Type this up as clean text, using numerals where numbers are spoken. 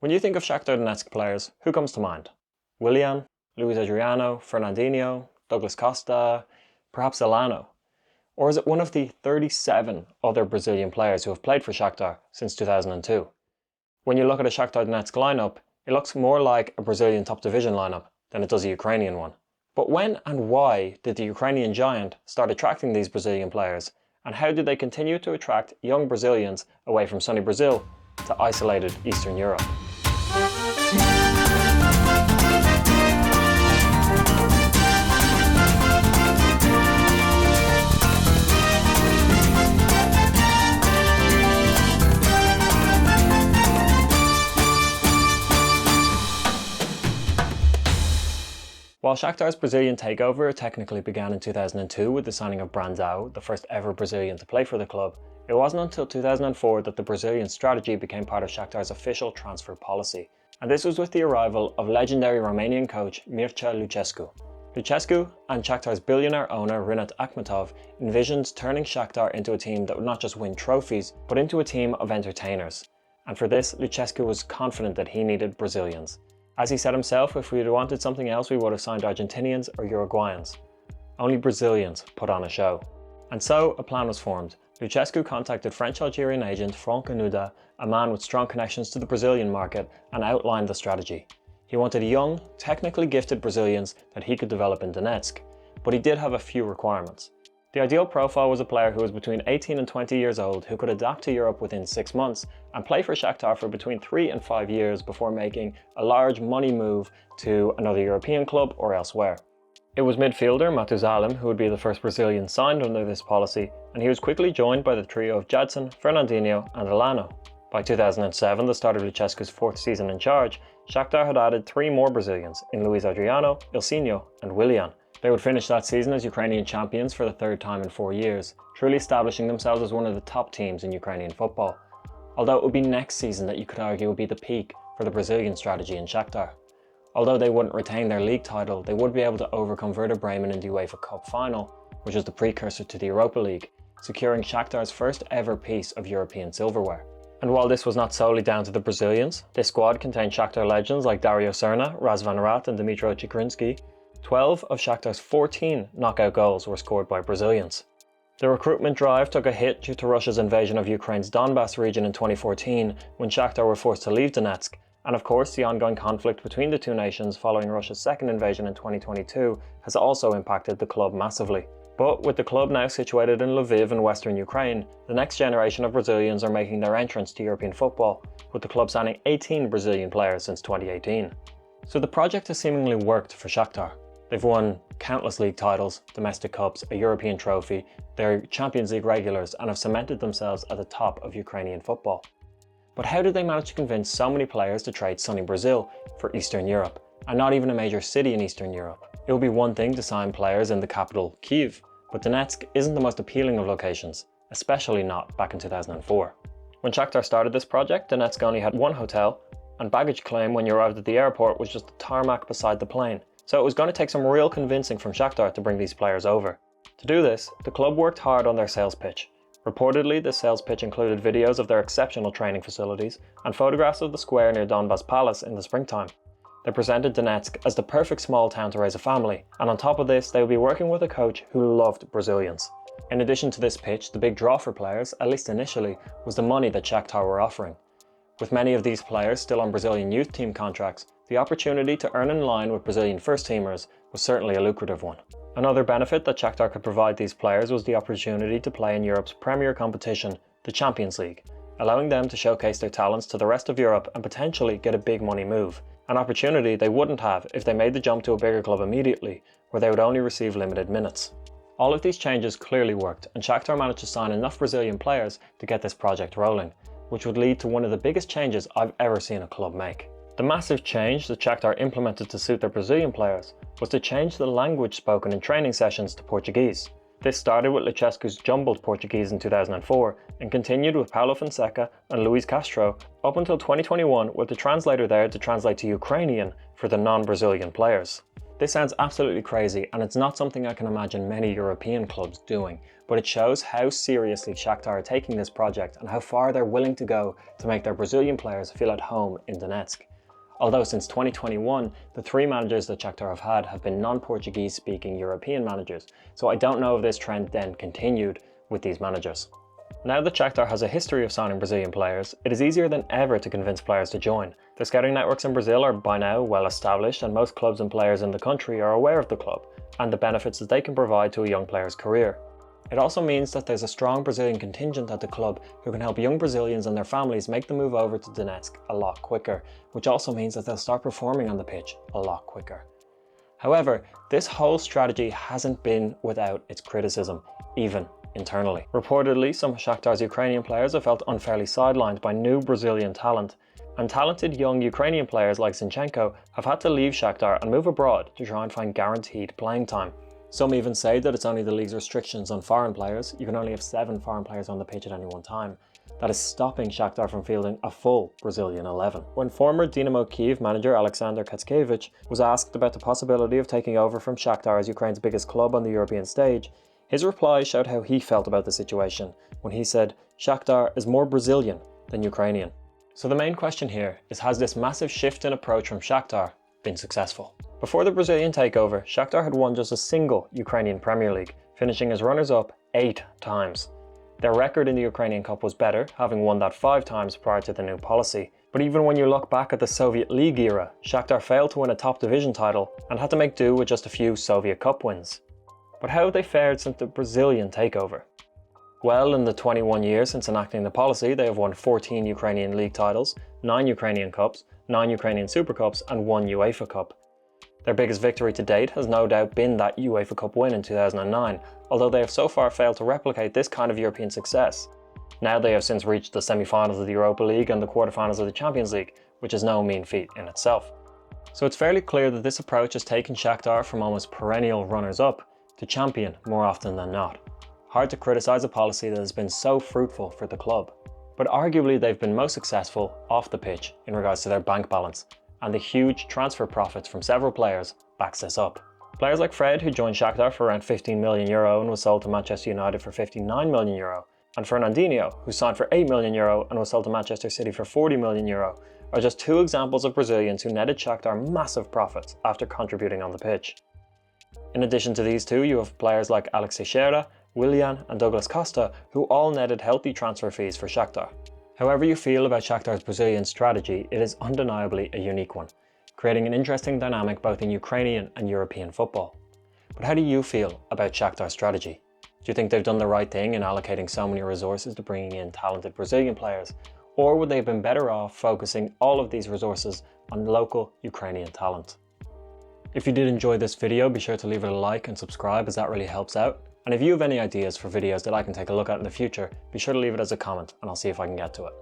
When you think of Shakhtar Donetsk players, who comes to mind? Willian, Fernandinho, Douglas Costa, perhaps Elano? Or is it one of the 37 other Brazilian players who have played for Shakhtar since 2002? When you look at a Shakhtar Donetsk lineup, it looks more like a Brazilian top division lineup than it does a Ukrainian one. But when and why did the Ukrainian giant start attracting these Brazilian players? And how did they continue to attract young Brazilians away from sunny Brazil to isolated Eastern Europe? While Shakhtar's Brazilian takeover technically began in 2002 with the signing of Brandao, the first ever Brazilian to play for the club, it wasn't until 2004 that the Brazilian strategy became part of Shakhtar's official transfer policy. And this was with the arrival of legendary Romanian coach Mircea Lucescu. Lucescu and Shakhtar's billionaire owner Rinat Akhmetov envisioned turning Shakhtar into a team that would not just win trophies, but into a team of entertainers. And for this, Lucescu was confident that he needed Brazilians. As he said himself, if we had wanted something else, we would have signed Argentinians or Uruguayans. Only Brazilians put on a show. And so a plan was formed. Lucescu contacted French-Algerian agent Franck Anuda, a man with strong connections to the Brazilian market, and outlined the strategy. He wanted young, technically gifted Brazilians that he could develop in Donetsk, but he did have a few requirements. The ideal profile was a player who was between 18 and 20 years old who could adapt to Europe within 6 months and play for Shakhtar for between 3 and 5 years before making a large money move to another European club or elsewhere. It was midfielder Matusalem who would be the first Brazilian signed under this policy, and he was quickly joined by the trio of Jadson, Fernandinho and Elano. By 2007, the start of Lucescu's 4th season in charge, Shakhtar had added 3 more Brazilians in Luis Adriano, Ilsinho and Willian. They would finish that season as Ukrainian champions for the 3rd time in 4 years, truly establishing themselves as one of the top teams in Ukrainian football. Although it would be next season that you could argue would be the peak for the Brazilian strategy in Shakhtar. Although they wouldn't retain their league title, they would be able to overcome Werder Bremen in the UEFA Cup final, which is the precursor to the Europa League, securing Shakhtar's first ever piece of European silverware. And while this was not solely down to the Brazilians, this squad contained Shakhtar legends like Dario Serna, Razvan Rat and Dmitro Chikrinsky. 12 of Shakhtar's 14 knockout goals were scored by Brazilians. The recruitment drive took a hit due to Russia's invasion of Ukraine's Donbas region in 2014 when Shakhtar were forced to leave Donetsk, and of course the ongoing conflict between the two nations following Russia's second invasion in 2022 has also impacted the club massively. But with the club now situated in Lviv in western Ukraine, the next generation of Brazilians are making their entrance to European football, with the club signing 18 Brazilian players since 2018. So the project has seemingly worked for Shakhtar. They've won countless league titles, domestic cups, a European trophy, they're Champions League regulars and have cemented themselves at the top of Ukrainian football. But how did they manage to convince so many players to trade sunny Brazil for Eastern Europe, and not even a major city in Eastern Europe? It would be one thing to sign players in the capital, Kyiv, but Donetsk isn't the most appealing of locations, especially not back in 2004. When Shakhtar started this project, Donetsk only had one hotel, and baggage claim when you arrived at the airport was just a tarmac beside the plane. So it was going to take some real convincing from Shakhtar to bring these players over. To do this, the club worked hard on their sales pitch. Reportedly, the sales pitch included videos of their exceptional training facilities and photographs of the square near Donbas Palace in the springtime. They presented Donetsk as the perfect small town to raise a family, and on top of this, they would be working with a coach who loved Brazilians. In addition to this pitch, the big draw for players, at least initially, was the money that Shakhtar were offering. With many of these players still on Brazilian youth team contracts, the opportunity to earn in line with Brazilian first-teamers was certainly a lucrative one. Another benefit that Shakhtar could provide these players was the opportunity to play in Europe's premier competition, the Champions League, allowing them to showcase their talents to the rest of Europe and potentially get a big money move, an opportunity they wouldn't have if they made the jump to a bigger club immediately, where they would only receive limited minutes. All of these changes clearly worked, and Shakhtar managed to sign enough Brazilian players to get this project rolling, which would lead to one of the biggest changes I've ever seen a club make. The massive change that Shakhtar implemented to suit their Brazilian players was to change the language spoken in training sessions to Portuguese. This started with Lucescu's jumbled Portuguese in 2004 and continued with Paulo Fonseca and Luis Castro up until 2021 with the translator there to translate to Ukrainian for the non-Brazilian players. This sounds absolutely crazy, and it's not something I can imagine many European clubs doing, but it shows how seriously Shakhtar are taking this project and how far they're willing to go to make their Brazilian players feel at home in Donetsk. Although since 2021, the 3 managers that Shakhtar have been non-Portuguese speaking European managers, so I don't know if this trend then continued with these managers. Now that Shakhtar has a history of signing Brazilian players, it is easier than ever to convince players to join. The scouting networks in Brazil are by now well established, and most clubs and players in the country are aware of the club and the benefits that they can provide to a young player's career. It also means that there's a strong Brazilian contingent at the club who can help young Brazilians and their families make the move over to Donetsk a lot quicker, which also means that they'll start performing on the pitch a lot quicker. However, this whole strategy hasn't been without its criticism, even internally. Reportedly, some of Shakhtar's Ukrainian players have felt unfairly sidelined by new Brazilian talent, and talented young Ukrainian players like Zinchenko have had to leave Shakhtar and move abroad to try and find guaranteed playing time. Some even say that it's only the league's restrictions on foreign players, you can only have 7 foreign players on the pitch at any one time, that is stopping Shakhtar from fielding a full Brazilian 11. When former Dynamo Kyiv manager Alexander Katkevich was asked about the possibility of taking over from Shakhtar as Ukraine's biggest club on the European stage, his reply showed how he felt about the situation when he said, "Shakhtar is more Brazilian than Ukrainian." So the main question here is, has this massive shift in approach from Shakhtar been successful? Before the Brazilian takeover, Shakhtar had won just a single Ukrainian Premier League, finishing as runners-up 8 times. Their record in the Ukrainian Cup was better, having won that 5 times prior to the new policy. But even when you look back at the Soviet League era, Shakhtar failed to win a top division title and had to make do with just a few Soviet Cup wins. But how have they fared since the Brazilian takeover? Well, in the 21 years since enacting the policy, they have won 14 Ukrainian league titles, 9 Ukrainian Cups, 9 Ukrainian Super Cups and 1 UEFA Cup. Their biggest victory to date has no doubt been that UEFA Cup win in 2009, although they have so far failed to replicate this kind of European success. Now they have since reached the semi-finals of the Europa League and the quarter-finals of the Champions League, which is no mean feat in itself. So it's fairly clear that this approach has taken Shakhtar from almost perennial runners-up to champion more often than not. Hard to criticise a policy that has been so fruitful for the club. But arguably they've been most successful off the pitch in regards to their bank balance, and the huge transfer profits from several players backs this up. Players like Fred, who joined Shakhtar for around €15 million and was sold to Manchester United for €59 million, and Fernandinho, who signed for €8 million and was sold to Manchester City for €40 million, are just 2 examples of Brazilians who netted Shakhtar massive profits after contributing on the pitch. In addition to these 2, you have players like Alex Teixeira, Willian and Douglas Costa, who all netted healthy transfer fees for Shakhtar. However you feel about Shakhtar's Brazilian strategy, it is undeniably a unique one, creating an interesting dynamic both in Ukrainian and European football. But how do you feel about Shakhtar's strategy? Do you think they've done the right thing in allocating so many resources to bringing in talented Brazilian players, or would they have been better off focusing all of these resources on local Ukrainian talent? If you did enjoy this video, be sure to leave it a like and subscribe, as that really helps out. And if you have any ideas for videos that I can take a look at in the future, be sure to leave it as a comment and I'll see if I can get to it.